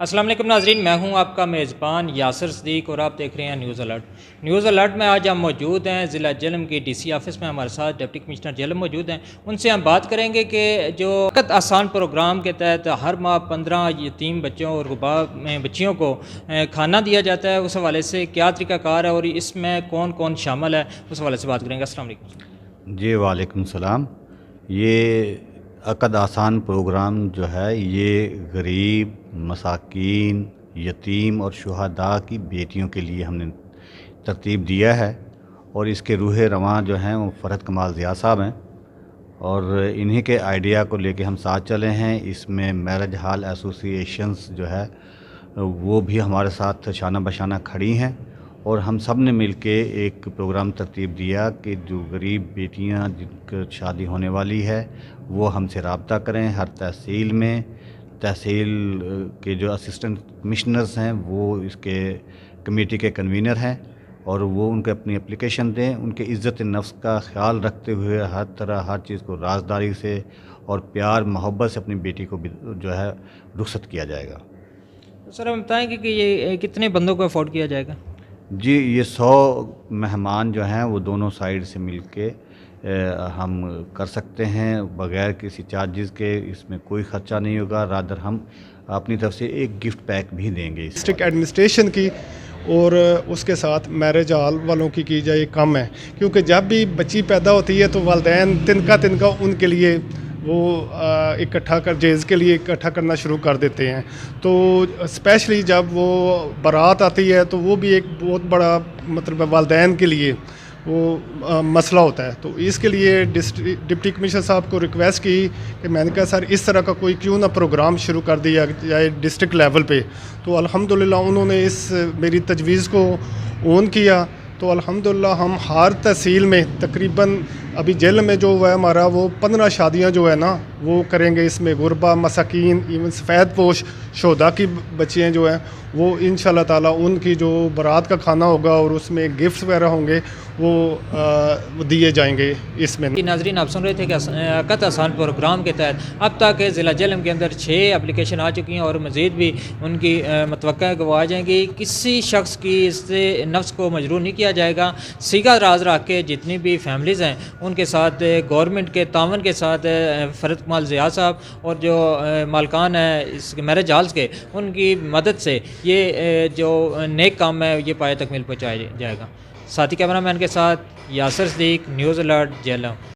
السلام علیکم ناظرین، میں ہوں آپ کا میزبان یاسر صدیق اور آپ دیکھ رہے ہیں نیوز الرٹ۔ نیوز الرٹ میں آج ہم موجود ہیں ضلع جہلم کی ڈی سی آفس میں، ہمارے ساتھ ڈپٹی کمشنر جہلم موجود ہیں۔ ان سے ہم بات کریں گے کہ جو وقت آسان پروگرام کے تحت ہر ماہ 15 یتیم بچوں اور غربا بچیوں کو کھانا دیا جاتا ہے، اس حوالے سے کیا طریقہ کار ہے اور اس میں کون کون شامل ہے، اس حوالے سے بات کریں گے۔ السلام علیکم جی وعلیکم السلام۔ یہ عقد آسان پروگرام جو ہے یہ غریب، مساکین، یتیم اور شہداء کی بیٹیوں کے لیے ہم نے ترتیب دیا ہے، اور اس کے روح رواں جو ہیں وہ فرحت کمال ضیاء صاحب ہیں، اور انہی کے آئیڈیا کو لے کے ہم ساتھ چلے ہیں۔ اس میں میرج ہال ایسوسی ایشنز جو ہے وہ بھی ہمارے ساتھ شانہ بشانہ کھڑی ہیں، اور ہم سب نے مل کے ایک پروگرام ترتیب دیا کہ جو غریب بیٹیاں جن کی شادی ہونے والی ہے وہ ہم سے رابطہ کریں۔ ہر تحصیل میں تحصیل کے جو اسسٹنٹ کمشنرز ہیں وہ اس کے کمیٹی کے کنوینر ہیں، اور وہ ان کو اپنی اپلیکیشن دیں۔ ان کے عزت نفس کا خیال رکھتے ہوئے ہر طرح ہر چیز کو رازداری سے اور پیار محبت سے اپنی بیٹی کو جو ہے رخصت کیا جائے گا۔ سر، ہم بتائیں گے کہ یہ کتنے بندوں کو افورڈ کیا جائے گا؟ جی، یہ 100 مہمان جو ہیں وہ دونوں سائیڈ سے مل کے ہم کر سکتے ہیں بغیر کسی چارجز کے۔ اس میں کوئی خرچہ نہیں ہوگا، رادر ہم اپنی طرف سے ایک گفٹ پیک بھی دیں گے۔ ڈسٹرکٹ ایڈمنسٹریشن کی اور اس کے ساتھ میرج ہال والوں کی جائے کم ہے، کیونکہ جب بھی بچی پیدا ہوتی ہے تو والدین تنکا ان کے لیے وہ اکٹھا کر جیز کے لیے اکٹھا کرنا شروع کر دیتے ہیں، تو اسپیشلی جب وہ بارات آتی ہے تو وہ بھی ایک بہت بڑا مطلب والدین کے لیے وہ مسئلہ ہوتا ہے۔ تو اس کے لیے ڈپٹی کمشنر صاحب کو ریکویسٹ کی کہ میں نے کہا سر اس طرح کا کوئی کیوں نہ پروگرام شروع کر دیا جائے ڈسٹرکٹ لیول پہ، تو الحمدللہ انہوں نے اس میری تجویز کو اون کیا۔ تو الحمدللہ ہم ہر تحصیل میں تقریباً ابھی جیل میں جو ہے ہمارا وہ 15 شادیاں جو ہے نا وہ کریں گے۔ اس میں غربا، مساکین، ایون سفید پوش شہداء کی بچیاں جو ہیں وہ انشاءاللہ تعالیٰ ان کی جو بارات کا کھانا ہوگا اور اس میں گفٹس وغیرہ ہوں گے وہ دیے جائیں گے اس میں۔ ناظرین، آپ سن رہے تھے کہ عقد آسان پروگرام کے تحت اب تک ضلع جہلم کے اندر 6 اپلیکیشن آ چکی ہیں، اور مزید بھی ان کی متوقع ہے کہ وہ آ جائیں گی۔ کسی شخص کی اس سے نفس کو مجروح نہیں کیا جائے گا۔ سیگا راز رکھ کے جتنی بھی فیملیز ہیں ان کے ساتھ گورنمنٹ کے تعاون کے ساتھ فرحت کمال ضیاء صاحب اور جو مالکان ہیں اس میرج ہالز کے، ان کی مدد سے یہ جو نیک کام ہے یہ پایہ تکمیل پہنچایا جائے گا۔ ساتھی کیمرہ مین کے ساتھ یاسر صدیق، نیوز الرٹ، جہلم۔